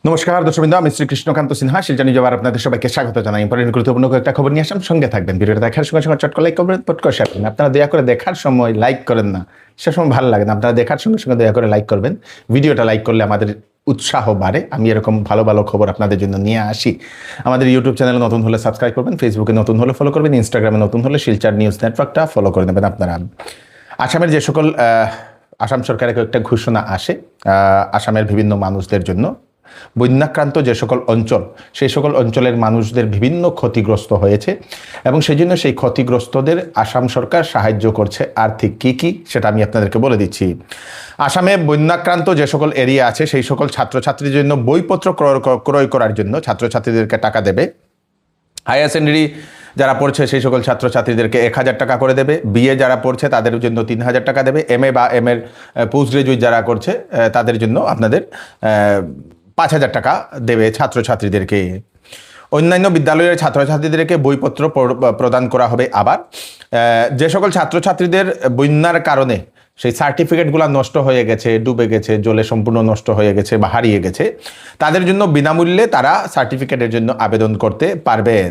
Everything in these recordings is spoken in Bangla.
নমস্কার দর্শকবৃন্দ, আমি শ্রীকৃষ্ণকান্ত সিনহা শিলচর নিউজ আবার আপনাদের সবাইকে স্বাগত জানাই। ইম্পর্টেন্ট গুরুত্বপূর্ণ একটা খবর নিয়ে আসলাম, সঙ্গে থাকবেন। ভিডিওটা দেখার সঙ্গে সঙ্গে চট করে লাইক করবেন, পট করে শেয়ার করবেন। আপনারা দয়া করে দেখার সময় লাইক করেন না, সে সময় ভালো লাগে না। আপনারা দেখার সঙ্গে সঙ্গে দয়া করে লাইক করবেন। ভিডিওটা লাইক করলে আমাদের উৎসাহ বাড়ে, আমি এরকম ভালো ভালো খবর আপনাদের জন্য নিয়ে আসি। আমাদের ইউটিউব চ্যানেলে নতুন হলে সাবস্ক্রাইব করবেন, ফেসবুকে নতুন হলে ফলো করবেন, ইনস্টাগ্রামে নতুন হলে শিলচর নিউজ নেটওয়ার্কটা ফলো করে নেবেন আপনারা। আসামের যে সকল আসাম সরকারের একটা ঘোষণা আসে আসামের বিভিন্ন মানুষদের জন্য, বন্যাক্রান্ত যে সকল অঞ্চল, সেই সকল অঞ্চলের মানুষদের বিভিন্ন ক্ষতিগ্রস্ত হয়েছে এবং সেই জন্য সেই ক্ষতিগ্রস্তদের আসাম সরকার সাহায্য করছে। আর্থিক কি সেটা আমি আপনাদেরকে বলে দিচ্ছি। আসামে বন্যাক্রান্ত যে সকল এরিয়া আছে সেই সকল ছাত্রছাত্রীদের জন্য বইপত্র ক্রয় করার জন্য ছাত্রছাত্রীদেরকে টাকা দেবে। হায়ার সেকেন্ডারি যারা পড়ছে সেই সকল ছাত্রছাত্রীদেরকে 1000 টাকা করে দেবে। বিএ যারা পড়ছে তাদের জন্য 3000 টাকা দেবে। এমএ বা এমএর পোস্ট গ্রাজুয়েট যারা করছে তাদের জন্য আপনাদের 5000 টাকা দেবে ছাত্রছাত্রীদেরকে। অন্যান্য বিদ্যালয়ের ছাত্রছাত্রীদেরকে বইপত্র প্রদান করা হবে। আবার যে সকল ছাত্রছাত্রীদের বন্যার কারণে সেই সার্টিফিকেটগুলো নষ্ট হয়ে গেছে, ডুবে গেছে, জলে সম্পূর্ণ নষ্ট হয়ে গেছে বা হারিয়ে গেছে, তাদের জন্য বিনামূল্যে তারা সার্টিফিকেটের জন্য আবেদন করতে পারবেন।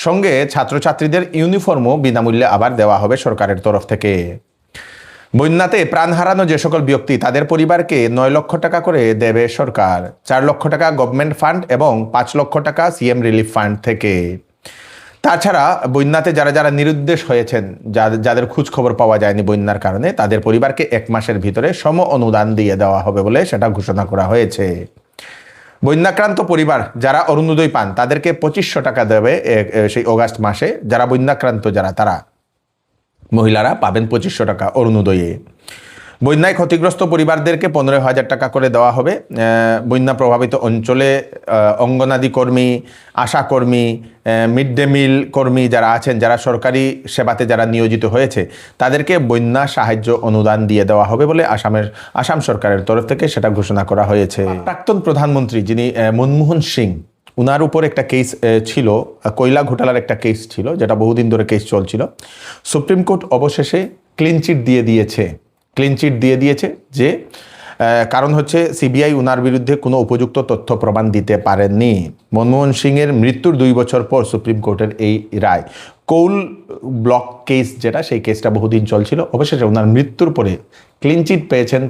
সঙ্গে ছাত্রছাত্রীদের ইউনিফর্মও বিনামূল্যে আবার দেওয়া হবে সরকারের তরফ থেকে। বন্যাতে প্রাণ হারানো যে সকল ব্যক্তি তাদের পরিবারকে 9 লক্ষ টাকা করে দেবে সরকার। 4 লক্ষ টাকা গভর্নমেন্ট ফান্ড এবং 5 লক্ষ টাকা সিএম রিলিফ ফান্ড থেকে। তাছাড়া বন্যাতে যারা যারা নিরুদ্দেশ হয়েছেন, যাদের খোঁজ খবর পাওয়া যায়নি বন্যার কারণে, তাদের পরিবারকে 1 মাসের ভিতরে সম অনুদান দিয়ে দেওয়া হবে বলে সেটা ঘোষণা করা হয়েছে। বন্যাক্রান্ত পরিবার যারা অরুণোদয় পান তাদেরকে 2500 টাকা দেবে সেই অগাস্ট মাসে। যারা বন্যাক্রান্ত তারা মহিলারা পাবেন 2500 টাকা অরুণোদয়ে। বন্যায় ক্ষতিগ্রস্ত পরিবারদেরকে 15,000 টাকা করে দেওয়া হবে। বন্যা প্রভাবিত অঞ্চলে অঙ্গনাদি কর্মী, আশা কর্মী, মিড ডে মিল কর্মী যারা আছেন, যারা সরকারি সেবাতে যারা নিয়োজিত হয়েছে, তাদেরকে বন্যা সাহায্য অনুদান দিয়ে দেওয়া হবে বলে আসাম সরকারের তরফ থেকে সেটা ঘোষণা করা হয়েছে। প্রাক্তন প্রধানমন্ত্রী যিনি মনমোহন সিং, উনার উপর একটা কেস ছিল, কয়লা ঘোটালার একটা কেস ছিল, যেটা বহুদিন ধরে কেস চলছিল। সুপ্রিম কোর্ট অবশেষে ক্লিন চিট দিয়ে দিয়েছে যে কারণ হচ্ছে সিবিআই উনার বিরুদ্ধে কোনো উপযুক্ত তথ্য প্রমাণ দিতে পারেননি। মনমোহন সিংয়ের মৃত্যুর 2 বছর পর সুপ্রিম কোর্টের এই রায়। কৌল ব্লক কেস যেটা, সেই কেসটা বহুদিন চলছিল। অবশেষে ওনার মৃত্যুর পরে ক্লিন চিট পেয়েছেন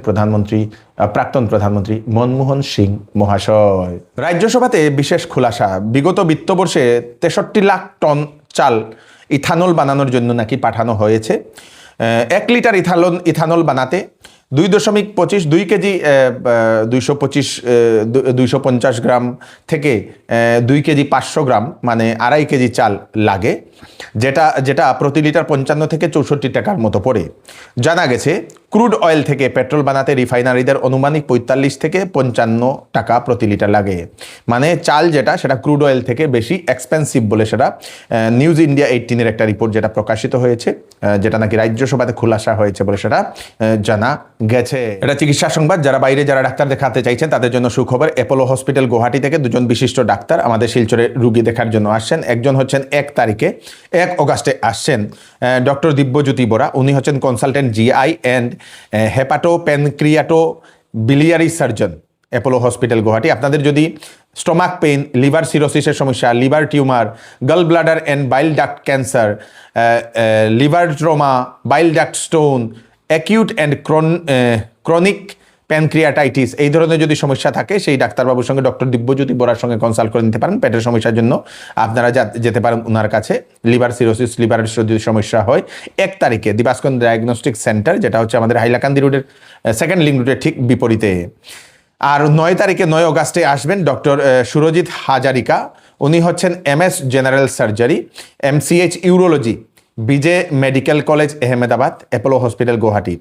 প্রাক্তন প্রধানমন্ত্রী মনমোহন সিং মহাশয়। রাজ্যসভাতে বিশেষ খুলাসা, বিগত বিত্তবর্ষে 63 লাখ টন চাল ইথানল বানানোর জন্য নাকি পাঠানো হয়েছে। 1 লিটার ইথানল বানাতে 2 কেজি 250 গ্রাম থেকে 2 কেজি 500 গ্রাম মানে 2.5 কেজি চাল লাগে, যেটা প্রতি লিটার 55 থেকে 64 টাকার মতো পড়ে। জানা গেছে ক্রুড অয়েল থেকে পেট্রোল বানাতে রিফাইনারিদের অনুমানিক 45 থেকে 55 টাকা প্রতি লিটার লাগে। মানে চাল সেটা ক্রুড অয়েল থেকে বেশি এক্সপেন্সিভ বলে সেটা নিউজ ইন্ডিয়া 18-এর একটা রিপোর্ট যেটা প্রকাশিত হয়েছে, যেটা নাকি রাজ্যসভাতে খুলাসা হয়েছে বলে সেটা জানা গেছে। এটা চিকিৎসা সংবাদ। যারা ডাক্তার দেখাতে চাইছেন তাদের জন্য সুখবর। অ্যাপোলো হসপিটাল গুয়াহাটি থেকে 2 বিশিষ্ট ডাক্তার আমাদের শিলচরে রুগী দেখার জন্য আসছেন। একজন হচ্ছেন 1 অগাস্টে আসছেন ডক্টর দিব্যজ্যোতি বরা। উনি হচ্ছেন consultant GI and hepato pancreato biliary surgeon, Apollo hospital Guwahati. আপনাদের যদি স্টোমাক পেইন, লিভার সিরোসিসের সমস্যা, liver tumour, gall bladder and bile duct cancer, liver trauma, bile duct stone, acute and chronic pancreatitis, এই ধরনের যদি সমস্যা থাকে, সেই ডাক্তারবাবুর সঙ্গে ডক্টর দিব্যজ্যোতি বরার সঙ্গে কনসাল্ট করে নিতে পারেন। পেটের সমস্যার জন্য আপনারা যেতে পারেন ওনার কাছে। লিভার সিরোসিস, লিভারের যদি সমস্যা হয়, 1 তারিখে দিবাস্কন ডায়াগনস্টিক সেন্টার, যেটা হচ্ছে আমাদের হাইলাকান্দি রোডের 2nd লিঙ্ক রোডের ঠিক বিপরীতে। আর 9 অগাস্টে আসবেন ডক্টর সুরজিৎ হাজারিকা। উনি হচ্ছেন MS general surgery, MCH urology, BJ medical college Ahmedabad, Apollo hospital Guwahati.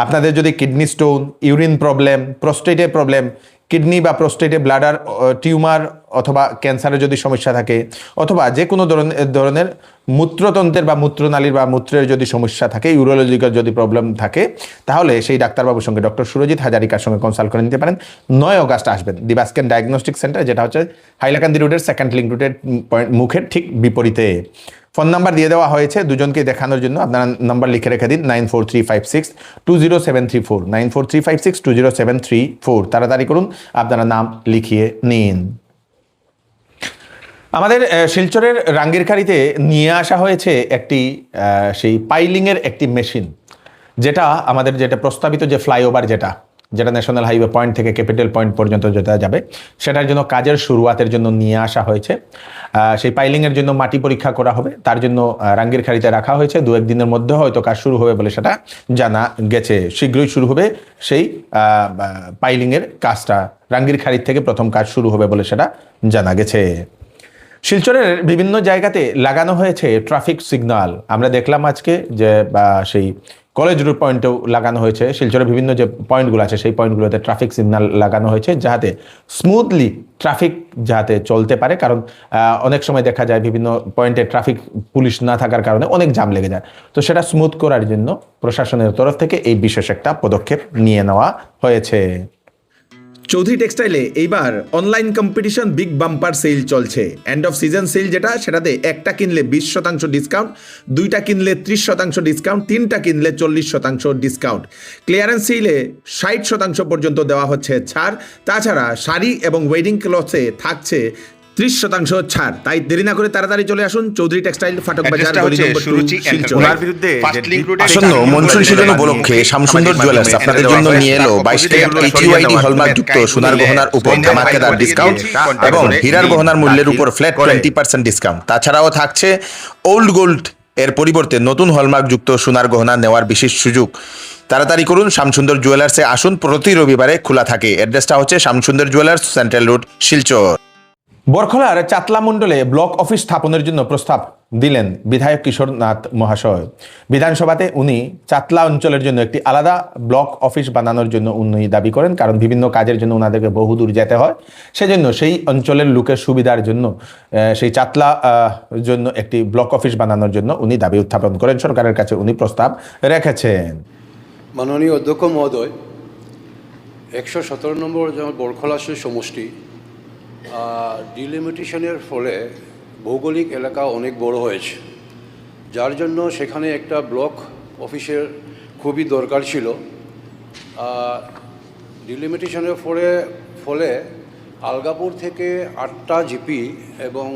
আপনাদের যদি কিডনি স্টোন, ইউরিন প্রবলেম, প্রোস্টেটের প্রবলেম, কিডনি বা প্রোস্টেটে ব্লাডার টিউমার অথবা ক্যান্সারের যদি সমস্যা থাকে, অথবা যে কোনো ধরনের মূত্রতন্ত্রের বা মূত্রনালীর বা মূত্রের যদি সমস্যা থাকে, ইউরোলজিক্যাল যদি প্রবলেম থাকে, তাহলে সেই ডাক্তারবাবুর সঙ্গে ডক্টর সুরজিৎ হাজারিকার সঙ্গে কনসাল্ট করে নিতে পারেন। 9 অগাস্ট আসবেন দিবাস্কেন ডায়াগনস্টিক সেন্টার, যেটা হচ্ছে হাইলাকান্দি রোডের 2nd লিঙ্ক রোডের মুখের ঠিক বিপরীতে। ফোন নাম্বার দিয়ে দেওয়া হয়েছে দুজনকে দেখানোর জন্য। আপনারা নাম্বার লিখে রেখে দিন 9435620734, 9435620734। তাড়াতাড়ি করুন, আপনারা নাম লিখিয়ে নিন। আমাদের শিলচরের রাঙ্গিরখাড়িতে নিয়ে আসা হয়েছে একটি সেই পাইলিংয়ের একটি মেশিন, যেটা আমাদের যেটা প্রস্তাবিত যে ফ্লাইওভার যেটা ন্যাশনাল হাইওয়ে পয়েন্ট থেকে ক্যাপিটাল পয়েন্ট পর্যন্ত যেটা যাবে, সেটার জন্য কাজের শুরুয়াতের জন্য নিয়ে আসা হয়েছে। সেই পাইলিংয়ের জন্য মাটি পরীক্ষা করা হবে, তার জন্য রাঙ্গিরখাড়িতে রাখা হয়েছে। 2-1 দিনের মধ্যে হয়তো কাজ শুরু হবে বলে সেটা জানা গেছে। শীঘ্রই শুরু হবে সেই পাইলিংয়ের কাজটা। রাঙ্গিরখাড়ি থেকে প্রথম কাজ শুরু হবে বলে সেটা জানা গেছে। শিলচরের বিভিন্ন জায়গাতে লাগানো হয়েছে ট্রাফিক সিগন্যাল। আমরা দেখলাম আজকে যে সেই কলেজ রোড পয়েন্টেও লাগানো হয়েছে। শিলচরের বিভিন্ন যে পয়েন্টগুলো আছে সেই পয়েন্টগুলোতে ট্রাফিক সিগন্যাল লাগানো হয়েছে, যাতে স্মুথলি ট্রাফিক যাতে চলতে পারে। কারণ অনেক সময় দেখা যায় বিভিন্ন পয়েন্টে ট্রাফিক পুলিশ না থাকার কারণে অনেক জ্যাম লেগে যায়। তো সেটা স্মুথ করার জন্য প্রশাসনের তরফ থেকে এই বিশেষ একটা পদক্ষেপ নিয়ে নেওয়া হয়েছে। চৌধুরী টেক্সটাইলে এইবার online competition big bumper sale চলছে। এন্ড অফ সিজন সেল সেটাতে একটা কিনলে 20% ডিসকাউন্ট, 2টা কিনলে 30% ডিসকাউন্ট, 3টা কিনলে 40% ডিসকাউন্ট। ক্লিয়ারেন্স সেলে 60% পর্যন্ত দেওয়া হচ্ছে ছাড়। তাছাড়া শাড়ি এবং ওয়েডিং ক্লথে থাকছে 30% ছাড়। তাই দেরি না করে তাড়াতাড়ি চলে আসুন চৌধুরী টেক্সটাইল, ফাটক বাজার, গলি নম্বর 2, শিলচর। আসন্ন মনসুন সিজন উপলক্ষে শ্যামসুন্দর জুয়েলার্স আপনাদের জন্য নিয়ে এলো 22 ক্যারেট এইচইউআইডি হলমার্ক যুক্ত সোনার গহনার উপর ধামাকেদার ডিসকাউন্ট এবং হীরার গহনার মূল্যের উপর ফ্ল্যাট 20% ডিসকাউন্ট। তাছাড়াও থাকছে ওল্ড গোল্ড এর পরিবর্তে নতুন হলমার্ক যুক্ত সোনার গহনা নেওয়ার বিশেষ সুযোগ। তাড়াতাড়ি করুন, শ্যামসুন্দর জুয়েলার্সে আসুন। প্রতি রবিবারে খোলা থাকে। অ্যাড্রেসটা হচ্ছে Shyamsundar jewellers, central road, Silchar. বরখলার চাতলা মণ্ডলে ব্লক অফিস স্থাপনের জন্য প্রস্তাব দিলেন বিধায়ক কিশোরনাথ মহাশয়। বিধানসভাতে উনি চাতলা অঞ্চলের জন্য একটি আলাদা ব্লক অফিস বানানোর জন্য উনি দাবি করেন, কারণ বিভিন্ন কাজের জন্য ওনাদেরকে বহুদূর যেতে হয়। সেজন্য সেই অঞ্চলের লোকের সুবিধার জন্য সেই চাতলা জন্য একটি ব্লক অফিস বানানোর জন্য উনি দাবি উত্থাপন করেন। সরকারের কাছে উনি প্রস্তাব রেখেছেন। মাননীয় অধ্যক্ষ মহোদয়, 117 নম্বর বরখলা সমষ্টি ডিলিমিটেশনের ফলে ভৌগোলিক এলাকা অনেক বড় হয়েছে, যার জন্য সেখানে একটা ব্লক অফিসের খুবই দরকার ছিল। ডিলিমিটেশনের ফলে আলগাপুর থেকে 8টা জিপি এবং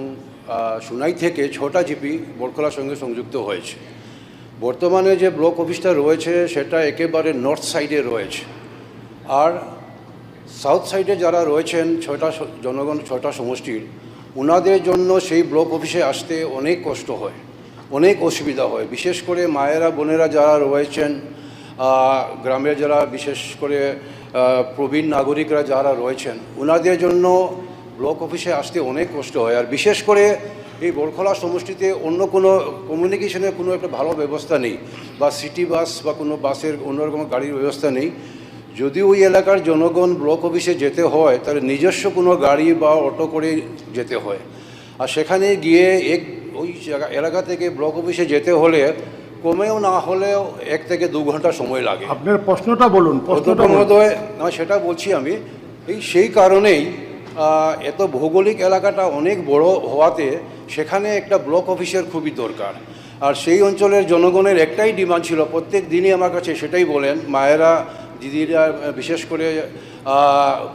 সুনাই থেকে 6টা জিপি বরখলার সঙ্গে সংযুক্ত হয়েছে। বর্তমানে যে ব্লক অফিসটা রয়েছে সেটা একেবারে নর্থ সাইডে রয়েছে, আর সাউথ সাইডে যারা রয়েছেন 6টা জনগণ, 6টা সমষ্টির, ওনাদের জন্য সেই ব্লক অফিসে আসতে অনেক কষ্ট হয়, অনেক অসুবিধা হয়। বিশেষ করে মায়েরা বোনেরা যারা রয়েছেন গ্রামের, যারা বিশেষ করে প্রবীণ নাগরিকরা যারা রয়েছেন, ওনাদের জন্য ব্লক অফিসে আসতে অনেক কষ্ট হয়। আর বিশেষ করে এই বরখলা সমষ্টিতে অন্য কোনো কমিউনিকেশনের কোনো একটা ভালো ব্যবস্থা নেই, বা সিটি বাস বা কোনো বাসের অন্যরকম গাড়ির ব্যবস্থা নেই। যদি ওই এলাকার জনগণ ব্লক অফিসে যেতে হয় তাহলে নিজস্ব কোনো গাড়ি বা অটো করে যেতে হয়, আর সেখানে গিয়ে ওই এলাকা থেকে ব্লক অফিসে যেতে হলে কমেও না হলেও 1 থেকে 2 ঘন্টা সময় লাগে। আপনার প্রশ্নটা বলুন। মহোদয়, সেটা বলছি আমি, সেই কারণেই এত ভৌগোলিক এলাকাটা অনেক বড় হওয়াতে সেখানে একটা ব্লক অফিসের খুবই দরকার। আর সেই অঞ্চলের জনগণের একটাই ডিমান্ড ছিল, প্রত্যেক দিনই আমার কাছে সেটাই বলেন, মায়েরা, দিদিরা, বিশেষ করে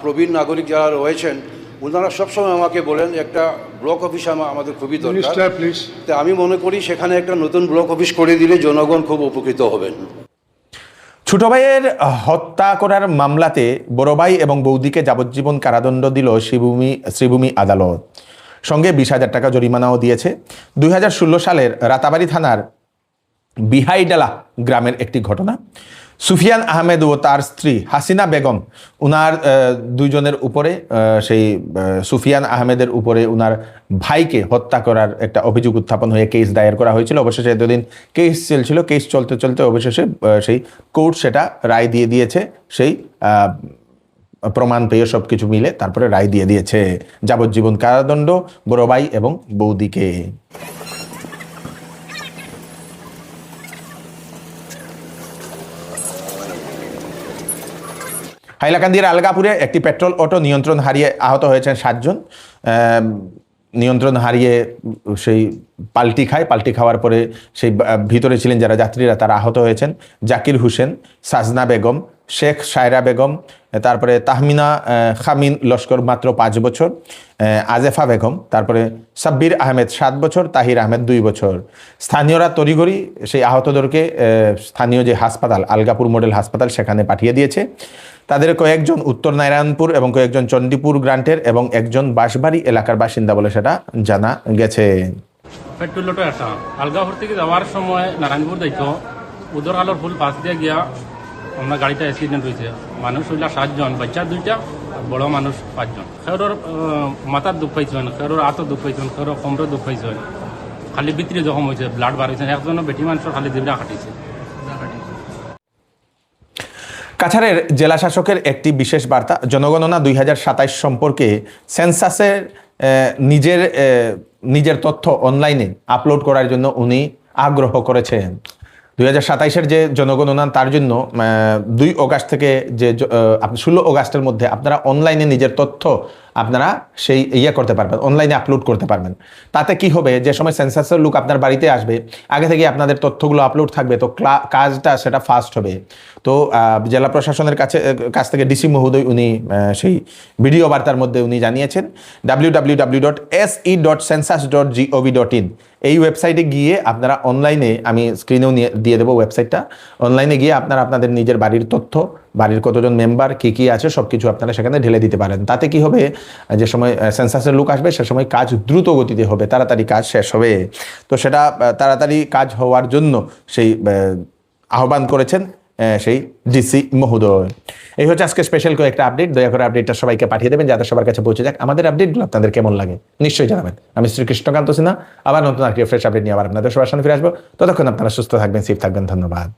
প্রবীণ নাগরিক যারা রয়েছেন, ওনারা সবসময় আমাকে বলেন একটা ব্লক অফিস আমাদের খুবই দরকার। তো আমি মনে করি সেখানে একটা নতুন ব্লক অফিস করে দিলে জনগণ খুব উপকৃত হবেন। ছোট ভাইয়ের হত্যা করার মামলাতে বড় ভাই এবং বৌদিকে যাবজ্জীবন কারাদণ্ড দিল শ্রীভূমি আদালত। সঙ্গে 20,000 টাকা জরিমানাও দিয়েছে। 2016 সালের রাতাবাড়ি থানার বিহাইডালা গ্রামের একটি ঘটনা। সুফিয়ান আহমেদ ও তার স্ত্রী হাসিনা বেগম, উনার দুইজনের উপরে, সেই সুফিয়ান আহমেদের উপরে উনার ভাইকে হত্যা করার একটা অভিযোগ উত্থাপন হয়ে কেস দায়ের করা হয়েছিল। অবশেষে এতদিন কেস চলছিল, কেস চলতে চলতে অবশেষে সেই কোর্ট সেটা রায় দিয়ে দিয়েছে। সেই প্রমাণ পেয়ে সব কিছু মিলে তারপরে রায় দিয়ে দিয়েছে যাবজ্জীবন কারাদণ্ড বড় ভাই এবং বৌদিকে। হাইলাকান্দির আলগাপুরে একটি পেট্রোল অটো নিয়ন্ত্রণ হারিয়ে আহত হয়েছেন 7 জন। নিয়ন্ত্রণ হারিয়ে সেই পাল্টি খাওয়ার পরে সেই ভিতরে ছিলেন যারা যাত্রীরা তারা আহত হয়েছেন। জাকির হোসেন, সাজনা বেগম, শেখ সায়রা বেগম, তারপরে তাহমিনা খামিন লস্কর মাত্র 5 বছর, আজেফা বেগম, তারপরে সাব্বির আহমেদ 7 বছর, তাহির আহমেদ 2 বছর। স্থানীয়রা তড়িঘড়ি সেই আহতদেরকে স্থানীয় যে হাসপাতাল আলগাপুর মডেল হাসপাতাল সেখানে পাঠিয়ে দিয়েছে। তাদের কয়েকজন উত্তর নারায়ণপুর এবং কয়েকজন চণ্ডীপুর গ্রান্টের এবং একজন বাঁশবাড়ি এলাকার বাসিন্দা বলে সেটা জানা গেছে। পেট্রোলটা একটা আলগাপুর থেকে যাওয়ার সময় নারায়ণপুর যাইতো, উদর আলোর ফুল পাশ দিয়ে গিয়া আমরা গাড়িটা অ্যাক্সিডেন্ট হয়েছে। মানুষ হইলা 7 জন, বাচ্চা 2টা, বড় মানুষ 5 জন। খেরোর মাথার দুঃখ পাইছেন, খেরোর হাতও দুঃখ পাইছেন, খেরোর কোমরের দুঃখ পাইছেন, খালি ভিতরে জখম হয়েছে, ব্লাড বার হয়েছে। একজনও বেটি মানুষের খালি জিবরা কাটিছে। কাছাড়ের জেলা শাসকের একটি বিশেষ বার্তা, জনগণনা 2027 সম্পর্কে সেন্সাসের নিজের তথ্য অনলাইনে আপলোড করার জন্য উনি আগ্রহ করেছেন। 2027-এর যে জনগণনা তার জন্য 2 অগাস্ট থেকে যে 16 অগাস্টের মধ্যে আপনারা অনলাইনে নিজের তথ্য আপনারা সেই করতে পারবেন, অনলাইনে আপলোড করতে পারবেন। তাতে কি হবে, যে সময় সেন্সাসের লোক আপনার বাড়িতে আসবে আগে থেকে আপনাদের তথ্যগুলো আপলোড থাকবে, তো কাজটা সেটা ফাস্ট হবে। তো জেলা প্রশাসনের কাছ থেকে ডিসি মহোদয় উনি সেই ভিডিও বার্তার মধ্যে উনি জানিয়েছেন www.se.census.gov.in এই ওয়েবসাইটে গিয়ে আপনারা অনলাইনে, আমি স্ক্রিনেও দিয়ে দেবো ওয়েবসাইটটা, অনলাইনে গিয়ে আপনারা আপনাদের নিজের বাড়ির তথ্য, বাড়ির কতজন মেম্বার, কি আছে সব কিছু আপনারা সেখানে ঢেলে দিতে পারেন। তাতে কি হবে, যে সময় সেন্সাসের লোক আসবে সে সময় কাজ দ্রুত গতিতে হবে, তাড়াতাড়ি কাজ শেষ হবে। তো সেটা তাড়াতাড়ি কাজ হওয়ার জন্য সেই আহ্বান করেছেন সেই ডিসি মহোদয়। এই হচ্ছে আজকে স্পেশাল কয়েকটা আপডেট। দয়া করে আপডেটটা সবাইকে পাঠিয়ে দেবেন যাতে সবার কাছে পৌঁছে যাক। আমাদের আপডেটগুলো আপনাদের কেমন লাগে নিশ্চয়ই জানাবেন। আমি শ্রী কৃষ্ণকান্ত সিনহা, আবার নতুন আরেকটি ফ্রেশ আপডেট নিয়ে আবার আপনাদের সবার সামনে ফিরে আসবো। ততক্ষণ আপনারা সুস্থ থাকবেন, সেফ থাকবেন। ধন্যবাদ।